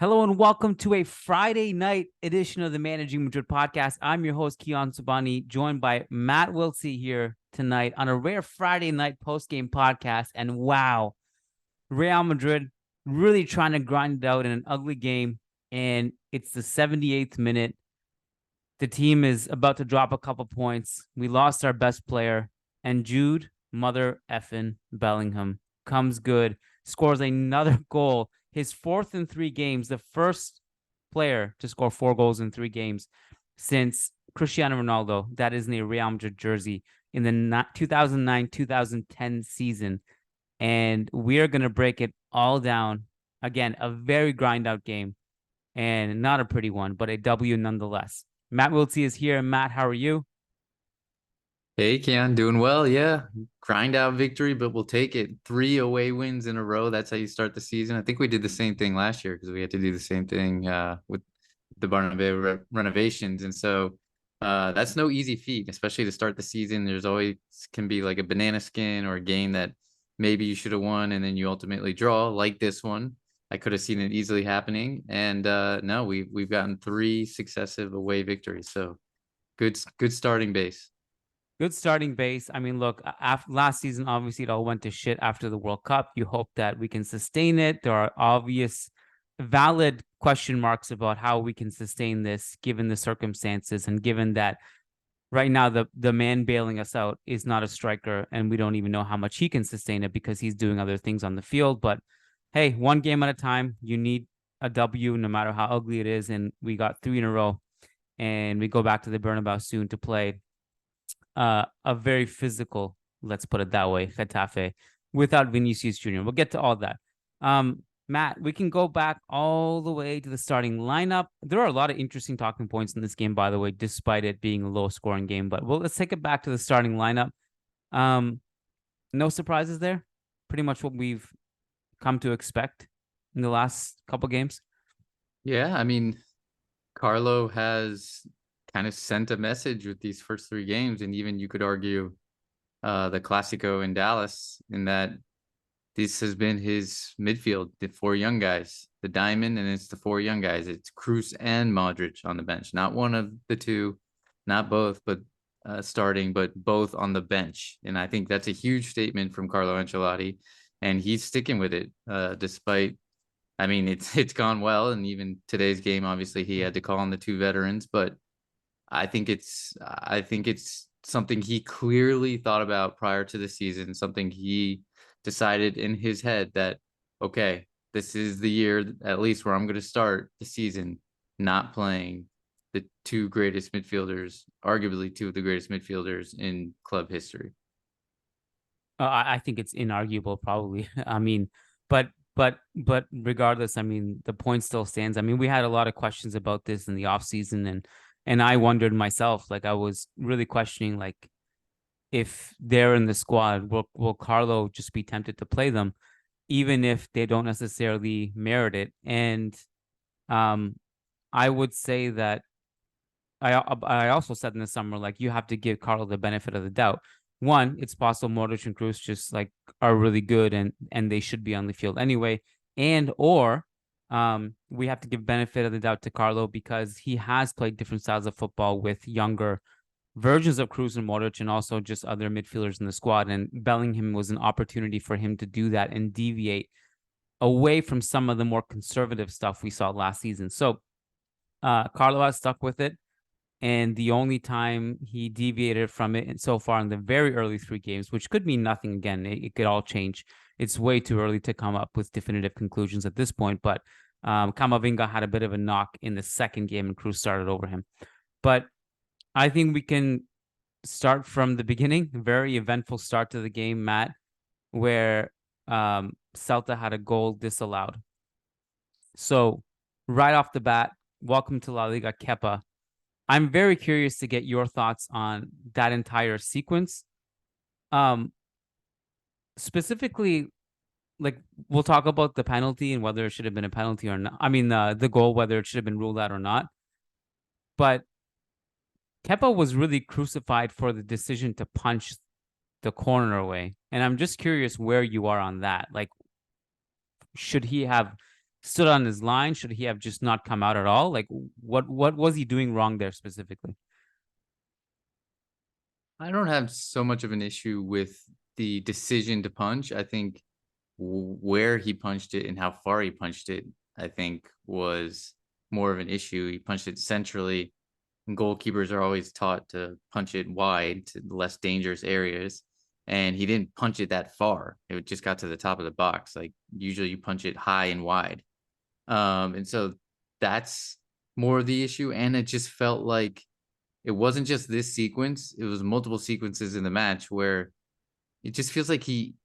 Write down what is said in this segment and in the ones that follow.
Hello and welcome to a Friday night edition of the Managing Madrid Podcast. I'm your host, Kiyan Sobhani, joined by Matt Wiltse here tonight on a rare Friday night post-game podcast. And wow, Real Madrid really trying to grind it out in an ugly game. And it's the 78th minute. The team is about to drop a couple points. We lost our best player. And Jude mother effing Bellingham comes good, scores another goal. His fourth in 3 games, the first player to score 4 goals in 3 games since Cristiano Ronaldo, that is in a Real Madrid jersey, in the 2009-2010 season. And we are going to break it all down. Again, a very grind-out game, and not a pretty one, but a W nonetheless. Matt Wiltse is here. Matt, how are you? Hey, Kiyan, doing well. Yeah, grind out victory, but we'll take it. 3 away wins in a row. That's how you start the season. I think we did the same thing last year because we had to do the same thing with the Bernabeu renovations. And so that's no easy feat, especially to start the season. There's always can be like a banana skin or a game that maybe you should have won and then you ultimately draw, like this one. I could have seen it easily happening. And no, we've gotten 3 successive away victories. So good starting base. Good starting base. I mean, look, after last season, obviously it all went to shit after the World Cup. You hope that we can sustain it. There are obvious, valid question marks about how we can sustain this given the circumstances and given that right now the man bailing us out is not a striker and we don't even know how much he can sustain it because he's doing other things on the field. But hey, one game at a time. You need a W no matter how ugly it is. And we got 3 in a row. And we go back to the Bernabeu soon to play a very physical, let's put it that way, Getafe, without Vinicius Jr. We'll get to all that. Matt, we can go back all the way to the starting lineup. There are a lot of interesting talking points in this game, by the way, despite it being a low-scoring game. But let's take it back to the starting lineup. No surprises there. Pretty much what we've come to expect in the last couple games. Yeah, I mean, Carlo has kind of sent a message with these first 3 games, and even you could argue the Clásico in Dallas, in that this has been his midfield, the 4 young guys, the diamond, and it's the 4 young guys. It's Kroos and Modric on the bench, not one of the 2, not both, but starting, but both on the bench. And I think that's a huge statement from Carlo Ancelotti, and he's sticking with it despite. I mean, it's gone well, and even today's game, obviously, he had to call on the 2 veterans, but I think it's something he clearly thought about prior to the season, something he decided in his head that, okay, this is the year at least where I'm going to start the season not playing the 2 greatest midfielders, arguably 2 of the greatest midfielders in club history. I think it's inarguable, probably. I mean, but regardless, I mean, the point still stands. I mean, we had a lot of questions about this in the offseason, and I wondered myself, like I was really questioning, like if they're in the squad, will Carlo just be tempted to play them, even if they don't necessarily merit it? And I would say that I also said in the summer, like you have to give Carlo the benefit of the doubt. One, it's possible Modric and Kroos just like are really good and they should be on the field anyway, and or we have to give benefit of the doubt to Carlo because he has played different styles of football with younger versions of Kroos and Modric and also just other midfielders in the squad. And Bellingham was an opportunity for him to do that and deviate away from some of the more conservative stuff we saw last season. So Carlo has stuck with it. And the only time he deviated from it so far in the very early 3 games, which could mean nothing again, it could all change. It's way too early to come up with definitive conclusions at this point. But Camavinga had a bit of a knock in the second game and Kroos started over him. But I think we can start from the beginning. Very eventful start to the game, Matt, where Celta had a goal disallowed. So right off the bat, welcome to La Liga, Kepa. I'm very curious to get your thoughts on that entire sequence. Specifically, like we'll talk about the penalty and whether it should have been a penalty or not. I mean, the goal, whether it should have been ruled out or not. But Kepa was really crucified for the decision to punch the corner away. And I'm just curious where you are on that. Like, should he have stood on his line? Should he have just not come out at all? Like, what was he doing wrong there specifically? I don't have so much of an issue with the decision to punch. I think where he punched it and how far he punched it, I think was more of an issue. He punched it centrally, and goalkeepers are always taught to punch it wide to the less dangerous areas. And he didn't punch it that far. It just got to the top of the box. Like usually you punch it high and wide. And so that's more of the issue. And it just felt like it wasn't just this sequence, it was multiple sequences in the match where it just feels like he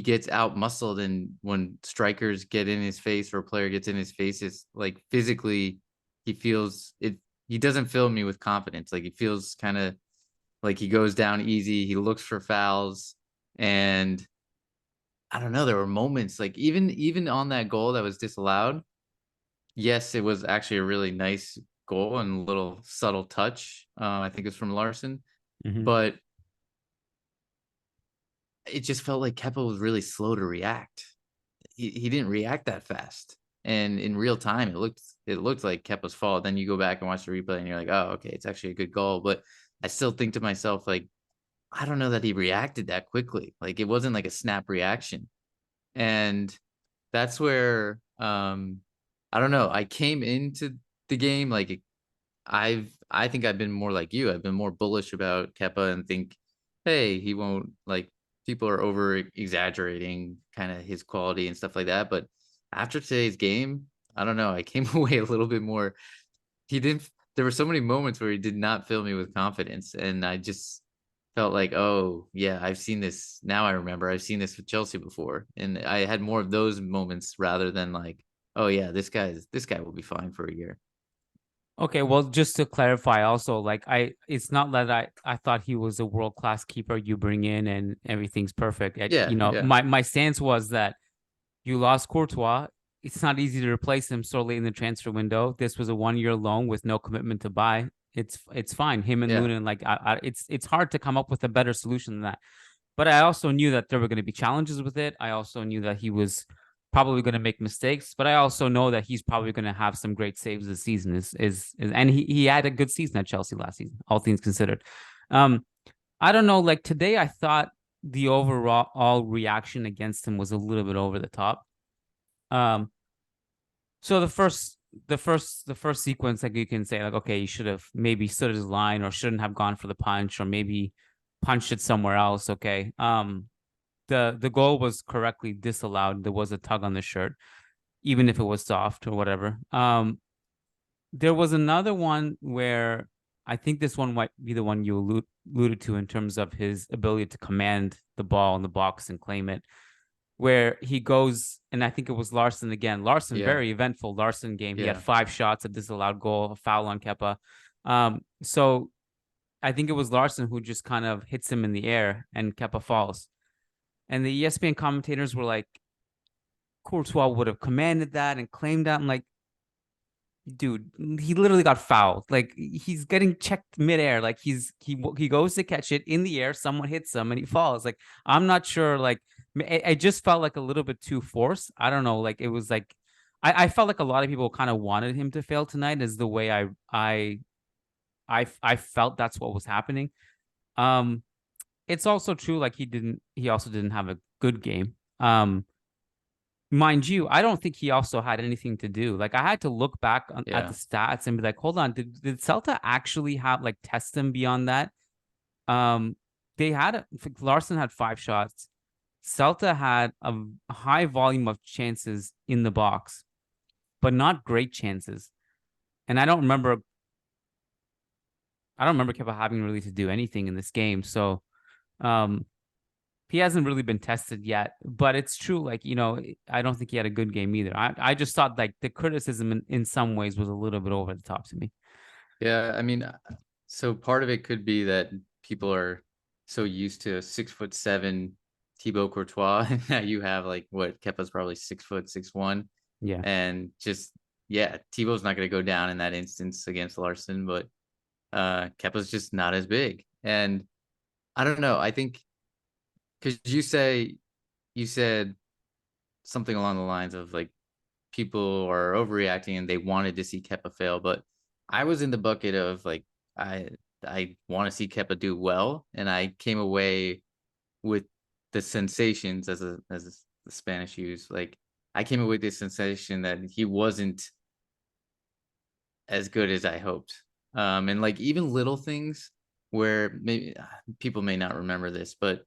gets out muscled, and when strikers get in his face or a player gets in his face, it's like physically he feels it. He doesn't fill me with confidence. Like he feels kind of like he goes down easy. He looks for fouls, and I don't know. There were moments like even on that goal that was disallowed. Yes, it was actually a really nice goal and a little subtle touch. I think it's from Larson, Mm-hmm. but it just felt like Kepa was really slow to react. He didn't react that fast. And in real time, it looked like Kepa's fault. Then you go back and watch the replay and you're like, oh, okay, it's actually a good goal. But I still think to myself, like, I don't know that he reacted that quickly. Like it wasn't like a snap reaction. And that's where I don't know. I came into the game like I think I've been more like you. I've been more bullish about Kepa and think, hey, he won't like people are over exaggerating kind of his quality and stuff like that. But after today's game, I don't know. I came away a little bit more. He didn't. There were so many moments where he did not fill me with confidence, and I just felt like, oh yeah, I've seen this. Now I remember I've seen this with Chelsea before, and I had more of those moments rather than like, oh yeah, this guy will be fine for a year. Okay, well, just to clarify, also, like it's not that I thought he was a world class keeper you bring in and everything's perfect. Yeah, yeah, My stance was that you lost Courtois. It's not easy to replace him so late in the transfer window. This was a 1 year loan with no commitment to buy. It's fine. Him and yeah. Lunin, like it's hard to come up with a better solution than that. But I also knew that there were going to be challenges with it. I also knew that he was probably going to make mistakes, but I also know that he's probably going to have some great saves this season. And he had a good season at Chelsea last season, all things considered. Um, I don't know. Like today, I thought the overall reaction against him was a little bit over the top. Um, so the first sequence, like you can say, like, okay, he should have maybe stood his line or shouldn't have gone for the punch or maybe punched it somewhere else. Okay. The goal was correctly disallowed. There was a tug on the shirt, even if it was soft or whatever. There was another one where I think this one might be the one you alluded to in terms of his ability to command the ball in the box and claim it, where he goes, and I think it was Larson again. Larson, Yeah, very eventful Larson game. He had yeah, 5 shots, a disallowed goal, a foul on Kepa. So I think it was Larson who just kind of hits him in the air and Kepa falls. And the ESPN commentators were like, Courtois would have commanded that and claimed that. I'm like, dude, he literally got fouled. Like he's getting checked midair. Like he goes to catch it in the air, someone hits him and he falls. Like I'm not sure. Like it just felt like a little bit too forced. I don't know. Like it was like I felt like a lot of people kind of wanted him to fail tonight. Is the way I felt that's what was happening. Um, it's also true. Like he also didn't have a good game. Mind you, I don't think he also had anything to do. Like I had to look back at yeah. the stats and be like, hold on, did Celta actually have like test him beyond that? Um, they had Larson had 5 shots. Celta had a high volume of chances in the box, but not great chances. And I don't remember Kepa having really to do anything in this game. So um he hasn't really been tested yet, but it's true. Like, I don't think he had a good game either. I just thought like the criticism in some ways was a little bit over the top to me. Yeah, I mean, so part of it could be that people are so used to 6'7" Thibaut Courtois, and now you have like what Kepa's probably 6', 6'1", Yeah. and just yeah, Thibaut's not going to go down in that instance against Larson, but Kepa's just not as big, and I don't know. I think because you said something along the lines of like people are overreacting and they wanted to see Kepa fail, but I was in the bucket of like I want to see Kepa do well, and I came away with the sensations as the Spanish use. Like I came away with the sensation that he wasn't as good as I hoped. And like even little things where maybe people may not remember this, but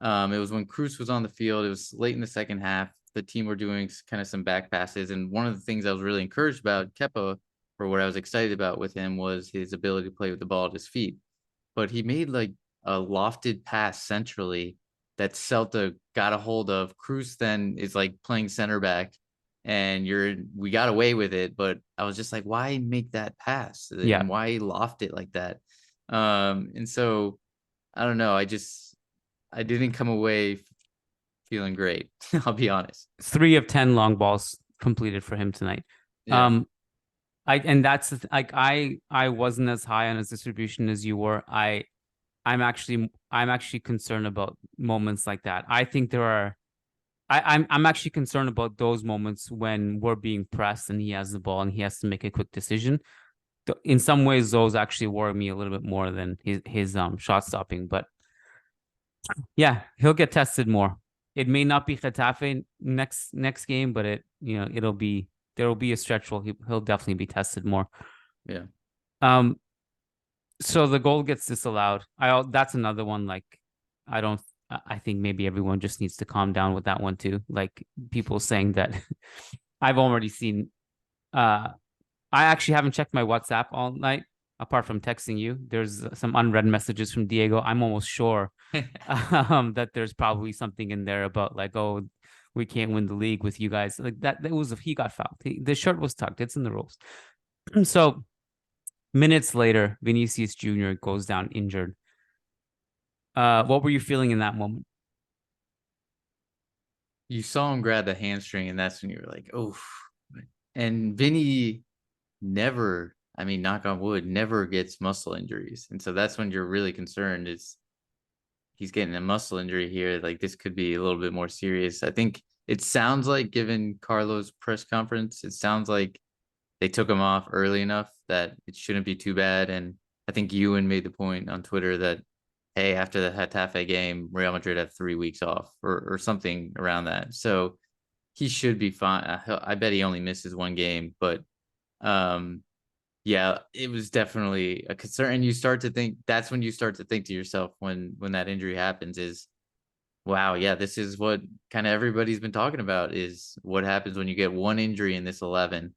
it was when Kroos was on the field. It was late in the second half. The team were doing kind of some back passes, and one of the things I was really encouraged about Kepa, or what I was excited about with him, was his ability to play with the ball at his feet. But he made like a lofted pass centrally that Celta got a hold of. Kroos then is like playing center back, and we got away with it. But I was just like, why make that pass Yeah. and why loft it like that? And so I don't know. I didn't come away feeling great. I'll be honest. 3 of 10 long balls completed for him tonight. Yeah. And that's like I wasn't as high on his distribution as you were. I'm actually concerned about moments like that. I think there are. I'm actually concerned about those moments when we're being pressed and he has the ball and he has to make a quick decision. In some ways, those actually worry me a little bit more than his shot stopping. But yeah, he'll get tested more. It may not be Getafe next game, but there will be a stretch where he'll definitely be tested more. Yeah. So the goal gets disallowed. That's another one. Like, I think maybe everyone just needs to calm down with that one too. Like people saying that I've already seen. I actually haven't checked my WhatsApp all night, apart from texting you. There's some unread messages from Diego. I'm almost sure that there's probably something in there about like, oh, we can't win the league with you guys. Like that was if he got fouled. The shirt was tucked. It's in the rules. So minutes later, Vinicius Jr. goes down injured. What were you feeling in that moment? You saw him grab the hamstring, and that's when you were like, oh. And Vini never, I mean, knock on wood, never gets muscle injuries. And so that's when you're really concerned is he's getting a muscle injury here. Like this could be a little bit more serious. I think it sounds like, given Carlo's press conference, it sounds like they took him off early enough that it shouldn't be too bad. And I think Ewan made the point on Twitter that, hey, after the Getafe game, Real Madrid had 3 weeks off or something around that. So he should be fine. I bet he only misses one game, but yeah, it was definitely a concern. And you start to think, that's when you start to think to yourself when that injury happens is, wow, yeah, this is what kind of everybody's been talking about, is what happens when you get one injury in this 11,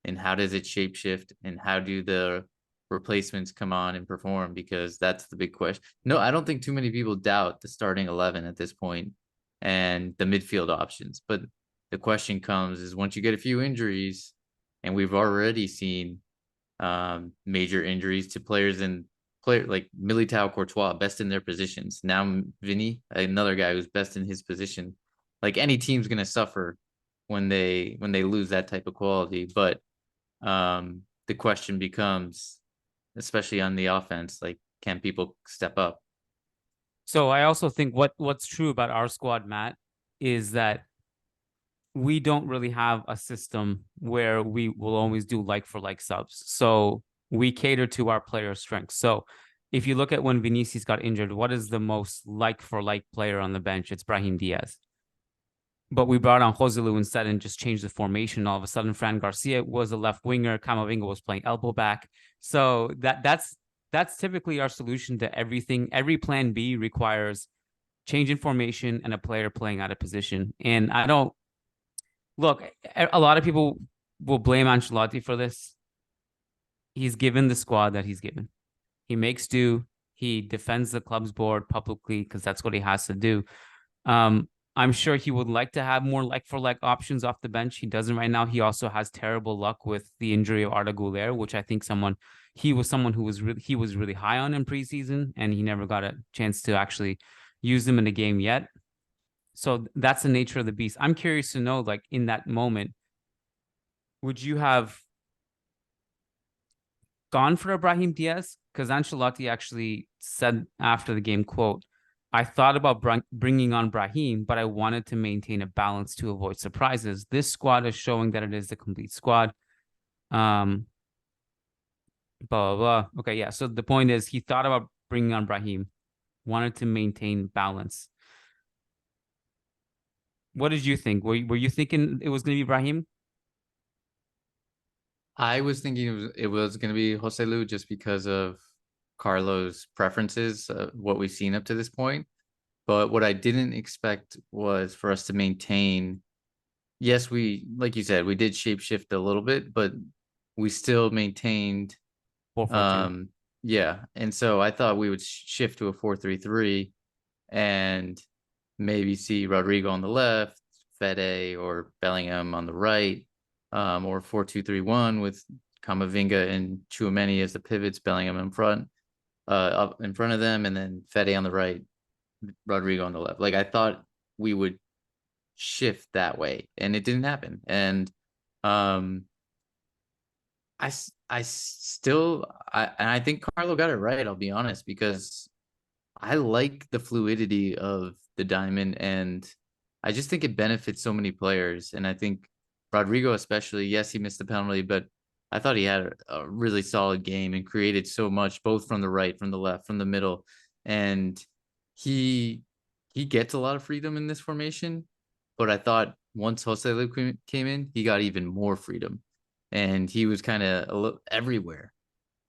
and how does it shapeshift, and how do the replacements come on and perform? Because that's the big question. No, I don't think too many people doubt the starting 11 at this point and the midfield options. But the question comes is, once you get a few injuries, and we've already seen major injuries to players like Militao, Courtois, best in their positions. Now Vini, another guy who's best in his position. Like any team's gonna suffer when they lose that type of quality. But the question becomes, especially on the offense, like, can people step up? So I also think what's true about our squad, Matt, is that we don't really have a system where we will always do like for like subs. So we cater to our players' strengths. So if you look at when Vinicius got injured, what is the most like for like player on the bench? It's Brahim Diaz. But we brought on Joselu instead and just changed the formation. All of a sudden, Fran Garcia was a left winger. Camavinga was playing elbow back. So that's typically our solution to everything. Every plan B requires change in formation and a player playing out of position. And I don't look. A lot of people will blame Ancelotti for this. He's given the squad that he's given. He makes do. He defends the club's board publicly because that's what he has to do. I'm sure he would like to have more like for like options off the bench. He doesn't right now. He also has terrible luck with the injury of Arda Güler, which I think he was someone who was really high on in preseason, and he never got a chance to actually use him in a game yet. So that's the nature of the beast. I'm curious to know, like in that moment, would you have gone for Ibrahim Diaz? Because Ancelotti actually said after the game, quote, I thought about bringing on Brahim, but I wanted to maintain a balance to avoid surprises. This squad is showing that it is the complete squad. Blah, blah, blah. Okay, yeah. So the point is he thought about bringing on Brahim, wanted to maintain balance. What did you think? Were you thinking it was going to be Brahim? I was thinking it was going to be Joselu just because of Carlo's preferences, what we've seen up to this point. But what I didn't expect was for us to maintain. Yes, we, like you said, we did shapeshift a little bit, but we still maintained. 4-4-2. Yeah. And so I thought we would shift to a 4-3-3 and maybe see Rodrygo on the left, Fede or Bellingham on the right, or 4-2-3-1 with Camavinga and Tchouameni as the pivots, Bellingham in front, up in front of them, and then Fede on the right, Rodrygo on the left. Like I thought we would shift that way, and it didn't happen. And I still and I think Carlo got it right. I'll be honest, because I like the fluidity of the diamond, and I just think it benefits so many players. And I think Rodrygo, especially, yes, he missed the penalty, but I thought he had a really solid game and created so much, both from the right, from the left, from the middle. And he gets a lot of freedom in this formation. But I thought once Joselu came in, he got even more freedom, and he was kind of everywhere.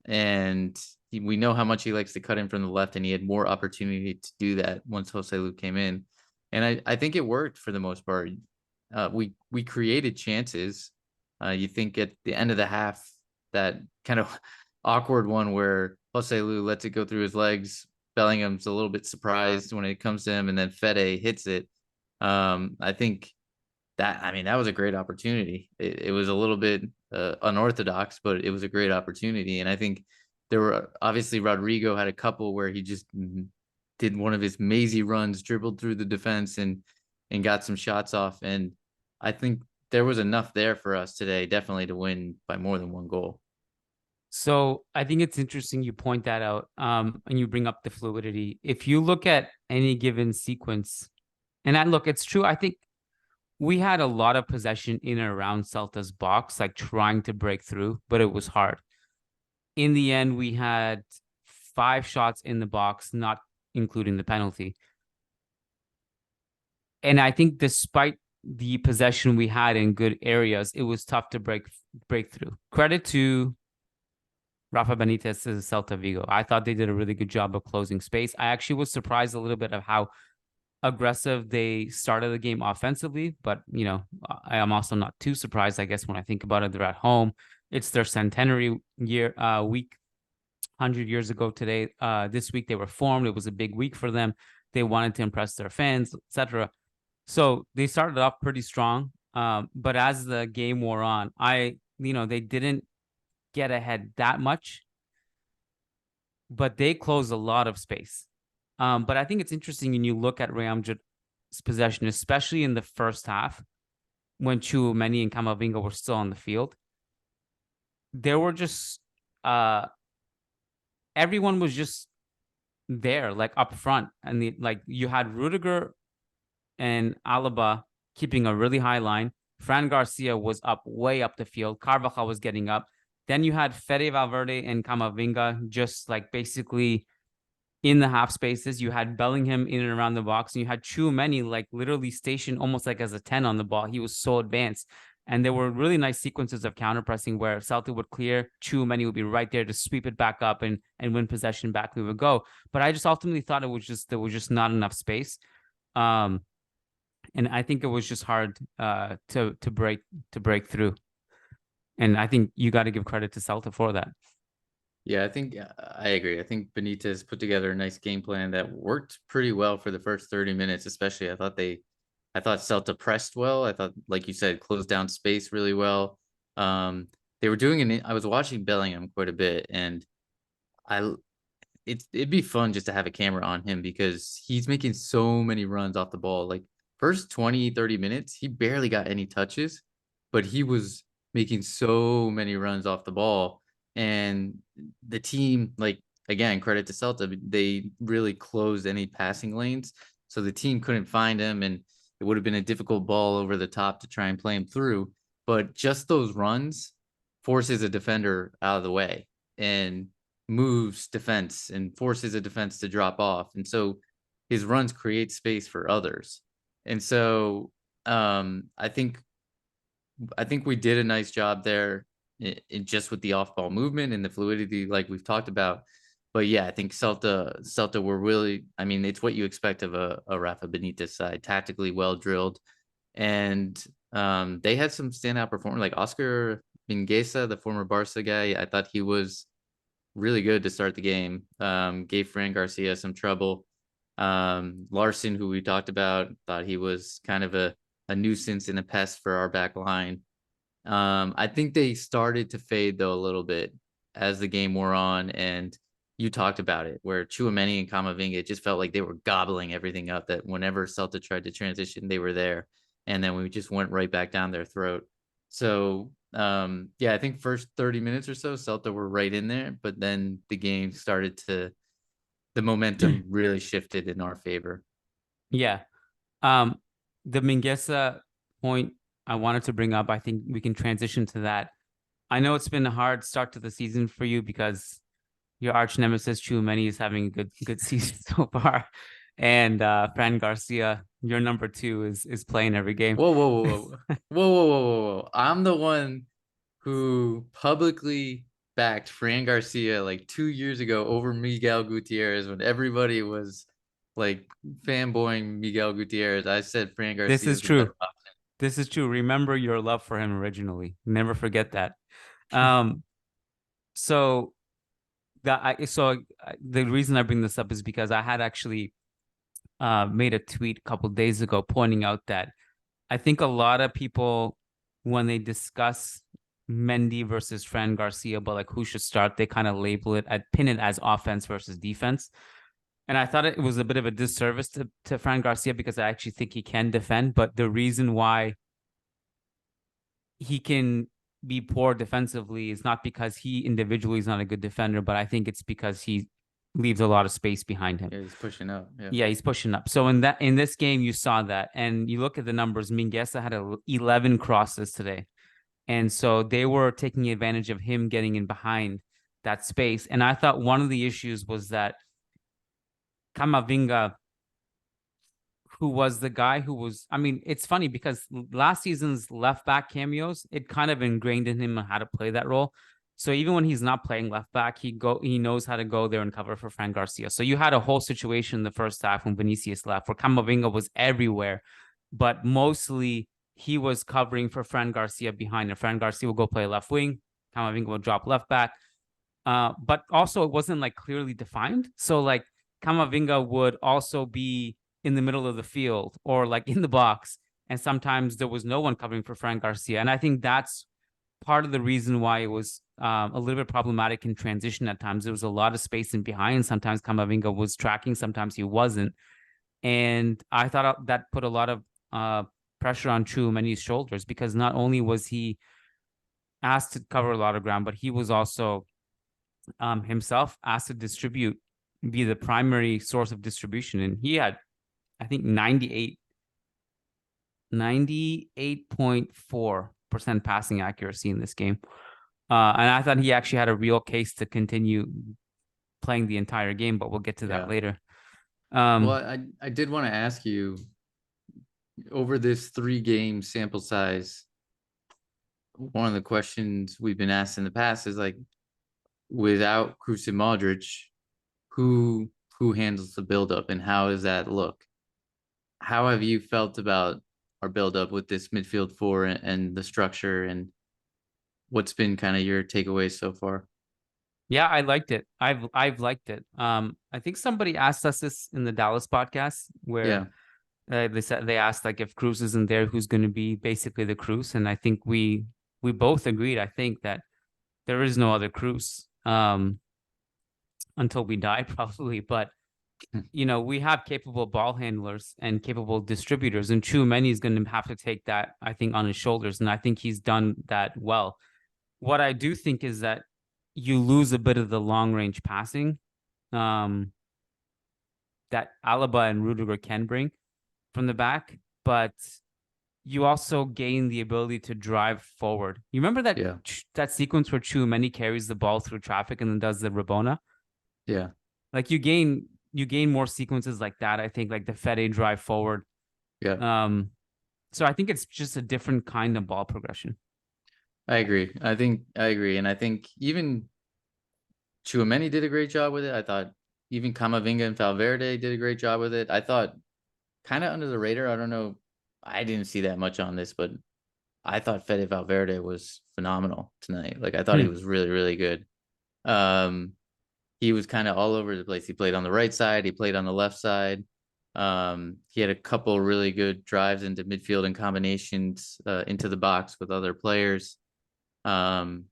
And we know how much he likes to cut in from the left, and he had more opportunity to do that once Joselu came in. And I think it worked for the most part. We created chances. You think at the end of the half, that kind of awkward one where Joselu lets it go through his legs. Bellingham's a little bit surprised when it comes to him, and then Fede hits it. I think that was a great opportunity. It was a little bit unorthodox, but it was a great opportunity. And I think there were obviously Rodrygo had a couple where he just did one of his mazy runs, dribbled through the defense and got some shots off. And I think there was enough there for us today, definitely, to win by more than one goal. So I think it's interesting you point that out, and you bring up the fluidity. If you look at any given sequence, and it's true. I think we had a lot of possession in and around Celta's box, like trying to break through, but it was hard. In the end, we had 5 shots in the box, not including the penalty. And I think despite the possession we had in good areas, it was tough to break through. Credit to Rafa Benitez as Celta Vigo. I thought they did a really good job of closing space. I actually was surprised a little bit of how aggressive they started the game offensively, but I am also not too surprised. I guess when I think about it, they're at home. It's their centenary week, 100 years ago today. This week they were formed. It was a big week for them. They wanted to impress their fans, etc. So they started off pretty strong. But as the game wore on, they didn't get ahead that much, but they closed a lot of space. But I think it's interesting when you look at Real Madrid's possession, especially in the first half, when Tchouameni and Camavinga were still on the field. There were just everyone was just there, like up front, and you had Rudiger and Alaba keeping a really high line. Fran Garcia was way up the field. Carvajal was getting up. Then you had Fede Valverde and Camavinga just like basically in the half spaces. You had Bellingham in and around the box, and you had Tchouameni like literally stationed almost like as a 10 on the ball. He was so advanced. And there were really nice sequences of counter pressing where Celtic would clear, Tchouameni would be right there to sweep it back up and win possession back. We would go. But I just ultimately thought there was just not enough space. And I think it was just hard to break through. And I think you got to give credit to Celta for that. Yeah, I think I agree. I think Benitez put together a nice game plan that worked pretty well for the first 30 minutes, especially. I thought Celta pressed well. I thought, like you said, closed down space really well. They were doing I was watching Bellingham quite a bit, and it'd be fun just to have a camera on him because he's making so many runs off the ball. Like first 20, 30 minutes, he barely got any touches, but he was making so many runs off the ball. And the team, like again, credit to Celta, they really closed any passing lanes, so the team couldn't find him, and it would have been a difficult ball over the top to try and play him through. But just those runs forces a defender out of the way and moves defense and forces a defense to drop off. And so his runs create space for others. And so I think we did a nice job there just with the off-ball movement and the fluidity, like we've talked about. But yeah, I think Celta were really, I mean, it's what you expect of a Rafa Benitez side, tactically well drilled. And they had some standout performers, like Oscar Mingueza, the former Barca guy. I thought he was really good to start the game. Gave Fran Garcia some trouble. Larson, who we talked about, thought he was kind of a nuisance and a pest for our back line. I think they started to fade though a little bit as the game wore on, and you talked about it, where Tchouameni and Camavinga, it just felt like they were gobbling everything up, that whenever Celta tried to transition, they were there. And then we just went right back down their throat. So, yeah, I think first 30 minutes or so, Celta were right in there, but then the game started to, the momentum really shifted in our favor. Yeah. The Mingueza point I wanted to bring up, I think we can transition to that. I know it's been a hard start to the season for you because your arch nemesis Tchouameni is having a good season so far, and Fran Garcia, your number 2, is playing every game. Whoa! Whoa! I'm the one who publicly backed Fran Garcia like 2 years ago over Miguel Gutierrez when everybody was like fanboying Miguel Gutierrez. I said Fran Garcia. This is true. This is true. Remember your love for him originally. Never forget that. So the reason I bring this up is because I had actually made a tweet a couple of days ago pointing out that I think a lot of people, when they discuss Mendy versus Fran Garcia, but like who should start, they kind of label it, pin it as offense versus defense. And I thought it was a bit of a disservice to Fran Garcia because I actually think he can defend. But the reason why he can be poor defensively is not because he individually is not a good defender, but I think it's because he leaves a lot of space behind him. Yeah, he's pushing up. Yeah, he's pushing up. So in this game, you saw that, and you look at the numbers. Mingueza had 11 crosses today, and so they were taking advantage of him getting in behind that space. And I thought one of the issues was that Camavinga, who was the guy who was, I mean, it's funny because last season's left back cameos, it kind of ingrained in him how to play that role. So even when he's not playing left back, he knows how to go there and cover for Fran Garcia. So you had a whole situation in the first half when Vinicius left, where Camavinga was everywhere, but mostly he was covering for Fran Garcia behind, and Fran Garcia will go play left wing, Camavinga will drop left back. But also it wasn't like clearly defined. So like Camavinga would also be in the middle of the field or like in the box, and sometimes there was no one covering for Fran Garcia. And I think that's part of the reason why it was a little bit problematic in transition at times. There was a lot of space in behind. Sometimes Camavinga was tracking, sometimes he wasn't. And I thought that put a lot of pressure on Tchouameni's shoulders, because not only was he asked to cover a lot of ground, but he was also himself asked to be the primary source of distribution. And he had, I think, 98.4% passing accuracy in this game. And I thought he actually had a real case to continue playing the entire game, but we'll get to that later. Well, I did want to ask you, over this 3-game sample size, one of the questions we've been asked in the past is like, without Kroos and Modric, who handles the buildup and how does that look? How have you felt about our buildup with this midfield 4 and the structure, and what's been kind of your takeaways so far? Yeah, I liked it. I've liked it. I think somebody asked us this in the Dallas podcast where they asked like, if Kroos isn't there, who's going to be basically the Kroos? And I think we both agreed, I think, that there is no other Kroos until we die, probably. But you know, we have capable ball handlers and capable distributors, and Tchouameni is going to have to take that, I think, on his shoulders, and I think he's done that well. What I do think is that you lose a bit of the long range passing that Alaba and Rudiger can bring from the back, but you also gain the ability to drive forward. You remember that Yeah. that sequence where Tchouameni carries the ball through traffic and then does the Rabona? Yeah. Like you gain more sequences like that. I think like the Fede drive forward. Yeah. Um, so I think it's just a different kind of ball progression. I agree. I agree. And I think even Tchouameni did a great job with it. I thought even Camavinga and Valverde did a great job with it. I thought kind of under the radar. I don't know. I didn't see that much on this, but I thought Fede Valverde was phenomenal tonight. Like I thought he Hmm. was really, really good. Um, he was kind of all over the place. He played on the right side. He played on the left side. He had a couple really good drives into midfield and combinations into the box with other players. Um,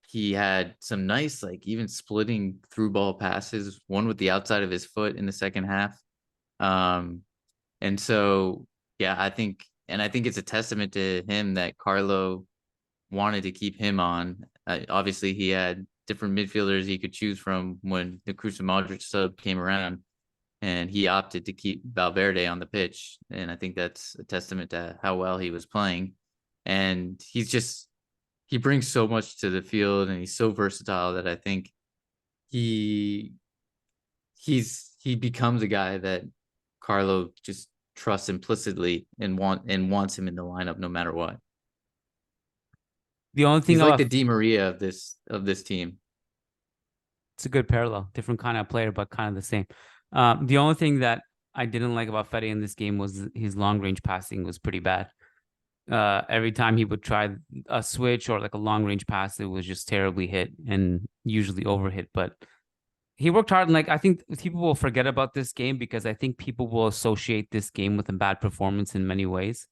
he had some nice, like even splitting through ball passes, one with the outside of his foot in the second half. Um, and so, yeah, I think it's a testament to him that Carlo wanted to keep him on. Obviously, he had different midfielders he could choose from when the Kroos and Modric sub came around, and he opted to keep Valverde on the pitch. And I think that's a testament to how well he was playing. And he brings so much to the field, and he's so versatile that I think he he becomes a guy that Carlo just trusts implicitly and wants him in the lineup no matter what. The only thing He's like about the Di Maria of this team. it's a good parallel, different kind of player, but kind of the same. The only thing that I didn't like about Fede in this game was his long range passing was pretty bad. Every time he would try a switch or like a long range pass, it was just terribly hit and usually overhit. But he worked hard, and like I think people will forget about this game because I think people will associate this game with a bad performance in many ways.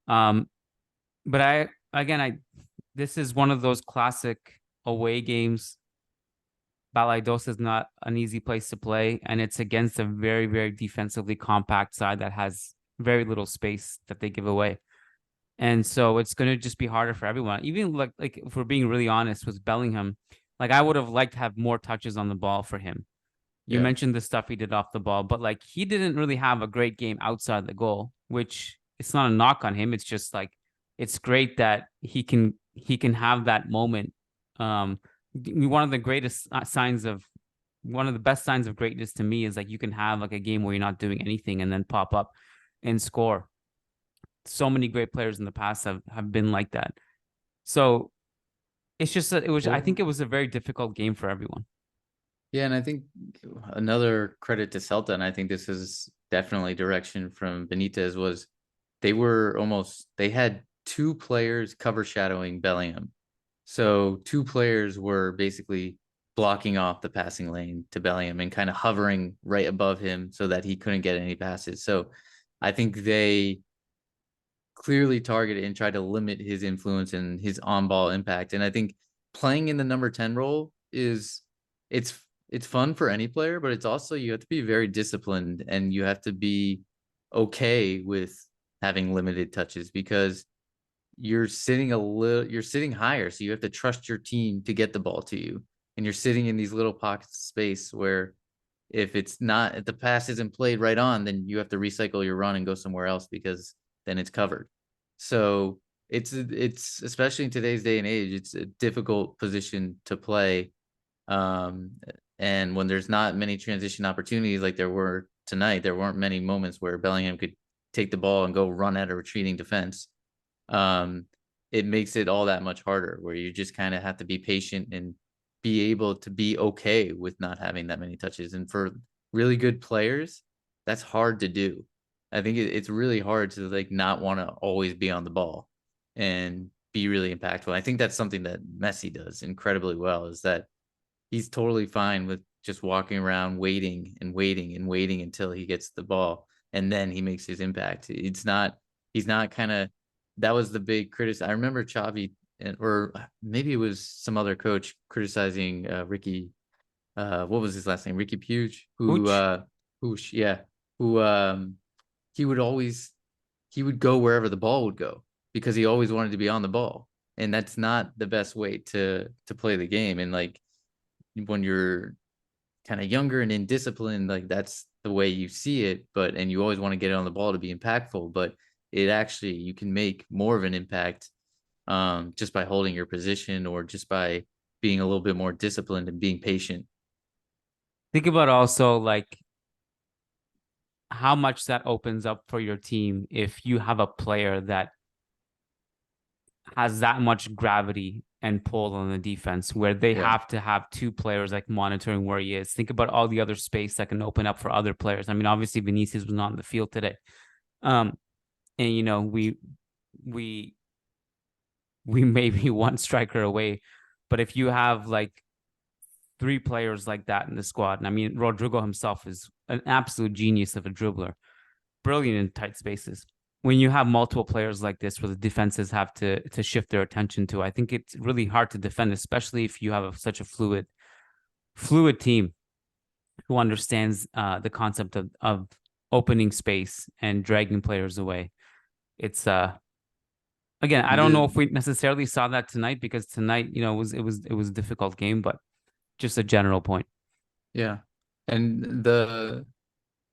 Um, but I this is one of those classic away games. Balaidos is not an easy place to play, and it's against a very, very defensively compact side that has very little space that they give away. And so it's going to just be harder for everyone. Even like if we're being really honest with Bellingham, like I would have liked to have more touches on the ball for him. You Yeah. mentioned the stuff he did off the ball, but like he didn't really have a great game outside the goal, which it's not a knock on him. It's just like it's great that he can have that moment. Um, one of the greatest signs of one of the best signs of greatness to me is like you can have like a game where you're not doing anything and then pop up and score. So many great players in the past have been like that. So it's just that it was I think Well, it was a very difficult game for everyone. yeah, and I think another credit to Celta, and I think this is definitely direction from Benitez, was they had two players cover shadowing Bellingham. So two players were basically blocking off the passing lane to Bellingham and kind of hovering right above him so that he couldn't get any passes. So I think they clearly targeted and tried to limit his influence and his on-ball impact. And I think playing in the number 10 role is it's it's fun for any player, but it's also you have to be very disciplined and you have to be okay with having limited touches because you're sitting higher, so you have to trust your team to get the ball to you. And you're sitting in these little pockets of space where if the pass isn't played right on, then you have to recycle your run and go somewhere else because then it's covered. So it's especially in today's day and age, it's a difficult position to play. Um, and when there's not many transition opportunities like there were tonight, there weren't many moments where Bellingham could take the ball and go run at a retreating defense. Um, it makes it all that much harder where you just kind of have to be patient and be able to be okay with not having that many touches. And for really good players, that's hard to do. I think it's really hard to like not want to always be on the ball and be really impactful. I think that's something that Messi does incredibly well is that he's totally fine with just walking around waiting and waiting and waiting until he gets the ball and then he makes his impact. He's not kind of that was the big criticism. I remember Xavi or maybe it was some other coach criticizing Ricky what was his last name? Ricky Puig, Hooch. who yeah, who he would always he would go wherever the ball would go because he always wanted to be on the ball. And that's not the best way to play the game. And like when you're kind of younger and indisciplined, like that's the way you see it. And you always want to get it on the ball to be impactful, but it actually, you can make more of an impact just by holding your position or just by being a little bit more disciplined and being patient. Think about also like how much that opens up for your team if you have a player that has that much gravity and pull on the defense where they Yeah. have to have two players like monitoring where he is. Think about all the other space that can open up for other players. I mean, obviously Vinicius was not on the field today. And you know, we may be one striker away, but if you have like three players like that in the squad, and I mean Rodrygo himself is an absolute genius of a dribbler, brilliant in tight spaces. When you have multiple players like this where the defenses have to shift their attention to, I think it's really hard to defend, especially if you have such a fluid team who understands the concept of opening space and dragging players away. It's again, I don't know if we necessarily saw that tonight, because tonight, you know, it was a difficult game, but just a general point. Yeah. And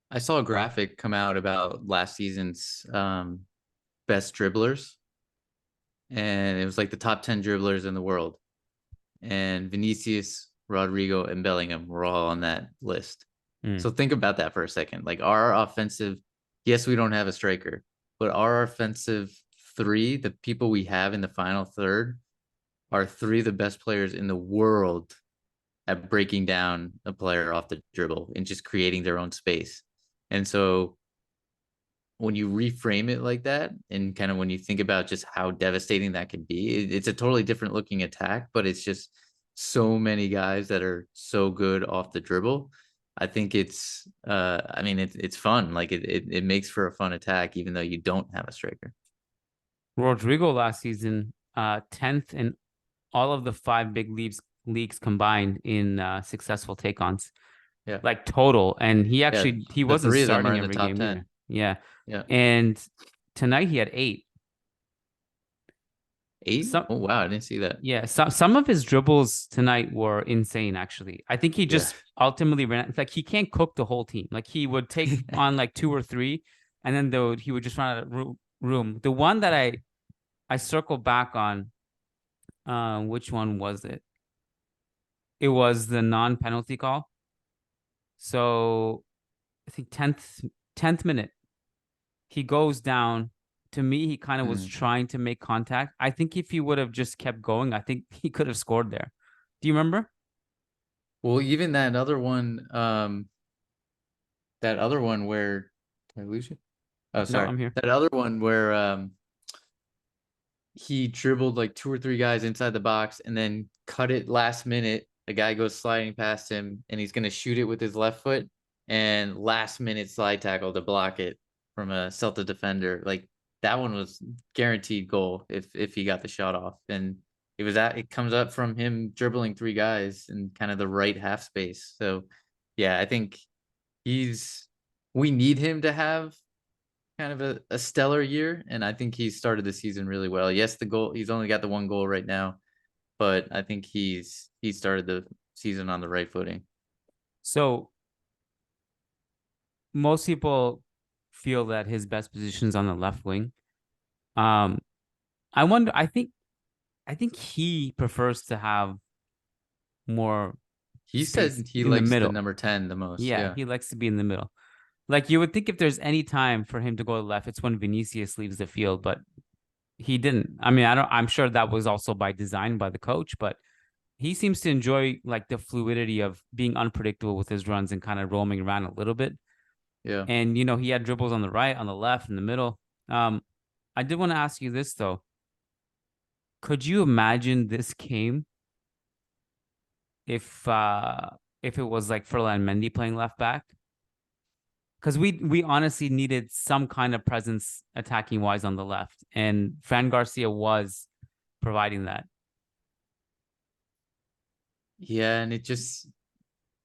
I saw a graphic come out about last season's best dribblers, and it was like the top 10 dribblers in the world. And Vinicius, Rodrygo, and Bellingham were all on that list. So think about that for a second. Like our offensive, yes, we don't have a striker, but our offensive three, the people we have in the final third, are three of the best players in the world at breaking down a player off the dribble and just creating their own space. And so when you reframe it like that, and kind of when you think about just how devastating that could be, it's a totally different looking attack, but it's just so many guys that are so good off the dribble. I think it's I mean it's fun. Like it makes for a fun attack even though you don't have a striker. Rodrygo last season, 10th in all of the 5 big leagues combined in successful take-ons. Yeah. Like total. And he actually he wasn't starting every game either. Yeah. Yeah. And tonight he had 8. 8? Oh wow, I didn't see that. Yeah, some of his dribbles tonight were insane, actually. I think he just ultimately ran, like he can't cook the whole team. Like he would take on like 2 or 3, and then he would just run out of room. The one that I circled back on, which one was it? It was the non-penalty call. So I think 10th minute, he goes down. To me, he kind of was trying to make contact. I think if he would have just kept going, I think he could have scored there. Do you remember? Well, even that other one where, did I lose you? Oh, sorry. No, I'm here. That other one where he dribbled like 2 or 3 guys inside the box and then cut it last minute. The guy goes sliding past him and he's gonna shoot it with his left foot, and last minute slide tackle to block it from a Celta defender. Like that one was guaranteed goal if he got the shot off. And it comes up from him dribbling 3 guys in kind of the right half space. So yeah, I think we need him to have kind of a stellar year, and I think he started the season really well. Yes, he's only got the 1 goal right now, but I think he started the season on the right footing. So most people feel that his best position is on the left wing. I wonder. I think he prefers to have more. He said he likes the number 10 the most. Yeah, he likes to be in the middle. Like you would think if there's any time for him to go to the left, it's when Vinicius leaves the field, but he didn't. I mean, I'm sure that was also by design by the coach, but he seems to enjoy like the fluidity of being unpredictable with his runs and kind of roaming around a little bit. Yeah. And he had dribbles on the right, on the left, in the middle. I did want to ask you this though. Could you imagine this game if it was like Furlan Mendy playing left back? Because we honestly needed some kind of presence attacking wise on the left, and Fran Garcia was providing that. Yeah, and it just,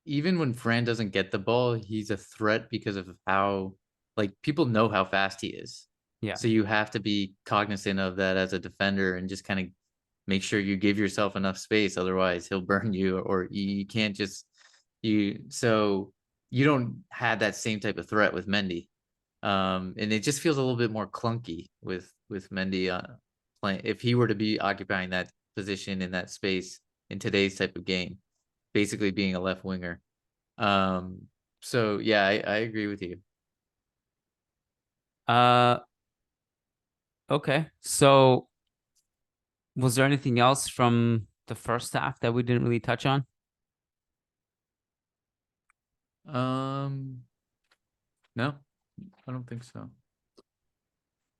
even when Fran doesn't get the ball, he's a threat because of how, like, people know how fast he is. Yeah. So you have to be cognizant of that as a defender and just kind of make sure you give yourself enough space. Otherwise, he'll burn you, or you can't just So you don't have that same type of threat with Mendy. And it just feels a little bit more clunky with Mendy playing. If he were to be occupying that position in that space in today's type of game, basically being a left winger. So yeah, I agree with you. Okay. So was there anything else from the first half that we didn't really touch on? No, I don't think so.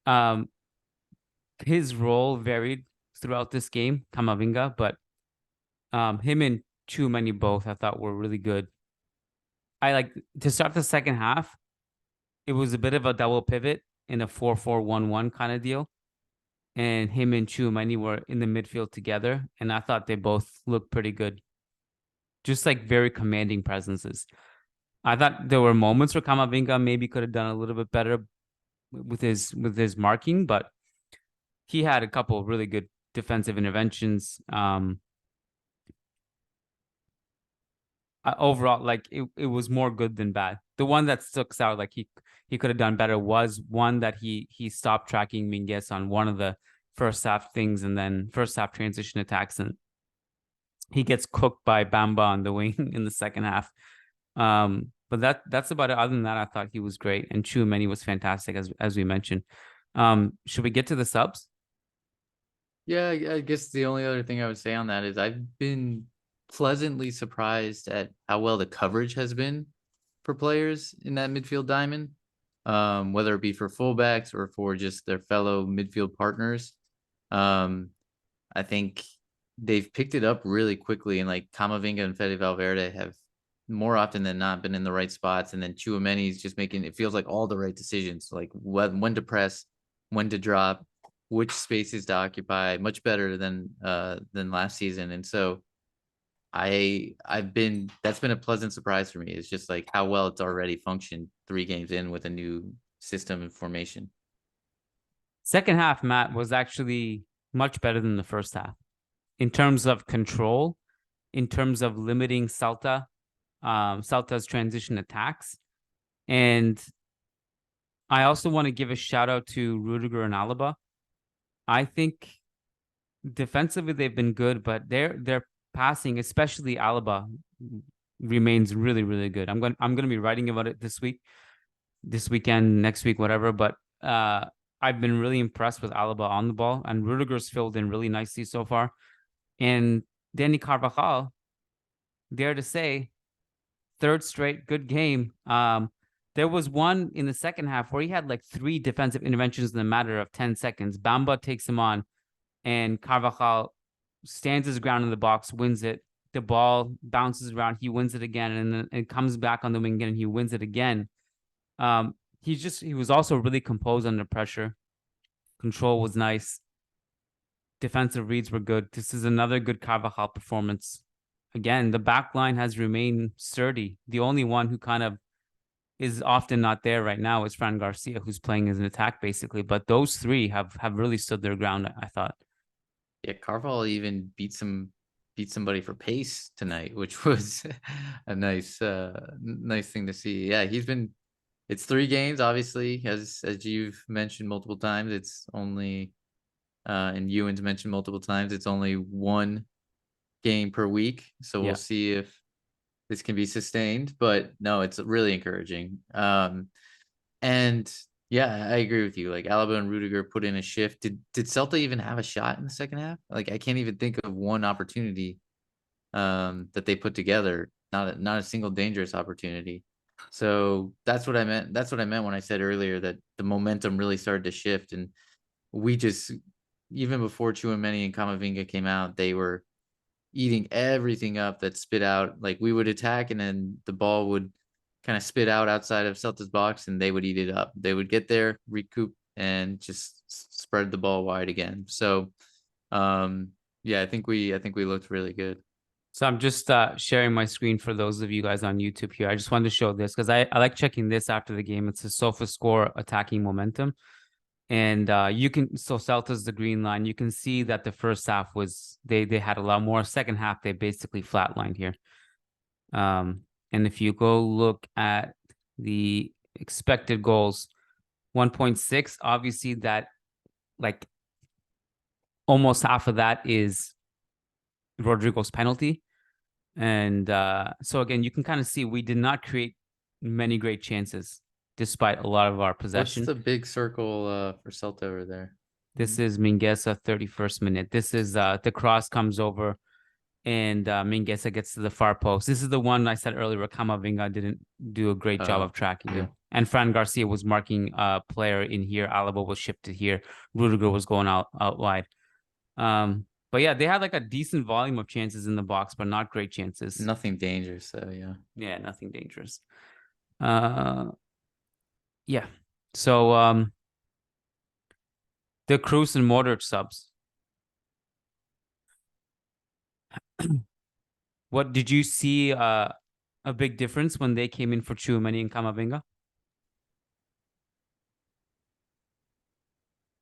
Um, his role varied throughout this game, Camavinga, but him and Tchouameni both I thought were really good. I like to start the second half. It was a bit of a double pivot in a 4-4-1-1 kind of deal. And him and Tchouameni were in the midfield together. And I thought they both looked pretty good. Just like very commanding presences. I thought there were moments where Camavinga maybe could have done a little bit better with his marking, but he had a couple of really good defensive interventions. Overall, like it was more good than bad. The one that sticks out, like he could have done better, was one that he stopped tracking Mingueza on one of the first half things, and then first half transition attacks, and he gets cooked by Bamba on the wing in the second half. But that's about it. Other than that, I thought he was great, and Tchouameni was fantastic as we mentioned. Should we get to the subs? Yeah, I guess the only other thing I would say on that is I've been pleasantly surprised at how well the coverage has been for players in that midfield diamond, whether it be for fullbacks or for just their fellow midfield partners. I think they've picked it up really quickly, and like Camavinga and Fede Valverde have more often than not been in the right spots, and then Tchouameni is just making it feels like all the right decisions, like when to press, when to drop, which spaces to occupy, much better than last season. And so that's been a pleasant surprise for me. It's just like how well it's already functioned 3 games in with a new system and formation. Second half, Matt, was actually much better than the first half in terms of control, in terms of limiting Celta's transition attacks. And I also want to give a shout out to Rudiger and Alaba. I think defensively they've been good, but their passing, especially Alaba, remains really, really good. I'm going to be writing about it this weekend, next week, whatever. But I've been really impressed with Alaba on the ball, and Rudiger's filled in really nicely so far. And Dani Carvajal, dare to say, third straight good game. There was one in the second half where he had like 3 defensive interventions in a matter of 10 seconds. Bamba takes him on, and Carvajal stands his ground in the box, wins it. The ball bounces around, he wins it again, and then it comes back on the wing again, and he wins it again. He was also really composed under pressure. Control was nice. Defensive reads were good. This is another good Carvajal performance. Again, the back line has remained sturdy. The only one who kind of is often not there right now is Fran Garcia, who's playing as an attack basically. But those 3 have really stood their ground, I thought. Yeah, Carvajal even beat somebody for pace tonight, which was a nice thing to see. Yeah, it's 3 games, obviously, as you've mentioned multiple times. It's only and Ewan's mentioned multiple times, it's only 1 game per week. So we'll see if this can be sustained. But no, it's really encouraging. And yeah, I agree with you. Like Alaba and Rudiger put in a shift. Did Celta even have a shot in the second half? Like I can't even think of one opportunity that they put together. Not a single dangerous opportunity. So that's what I meant. That's what I meant when I said earlier that the momentum really started to shift, and we just even before Tchouameni and Camavinga came out, they were eating everything up that spit out. Like we would attack, and then the ball would kind of spit out outside of Celta's box, and they would eat it up. They would get there, recoup, and just spread the ball wide again. So, yeah, I think we looked really good. So I'm just sharing my screen for those of you guys on YouTube here. I just wanted to show this because I like checking this after the game. It's a SofaScore attacking momentum. And you can, so Celta's the green line. You can see that the first half was, they had a lot more. Second half, they basically flatlined here. And if you go look at the expected goals, 1.6, obviously that like almost half of that is Rodrygo's penalty. And so again, you can kind of see we did not create many great chances despite a lot of our What's possession. the big circle for Celta over there? This is Mingueza, 31st minute. This is the cross comes over and Mingueza gets to the far post. This is the one I said earlier where Camavinga didn't do a great job of tracking him. And Fran Garcia was marking a player in here. Alaba was shifted here. Rudiger was going out wide. But yeah, they had like a decent volume of chances in the box, but not great chances. Nothing dangerous, so yeah. Yeah, nothing dangerous. Yeah. So the Kroos and Modric subs. What did you see a big difference when they came in for Tchouameni and Camavinga?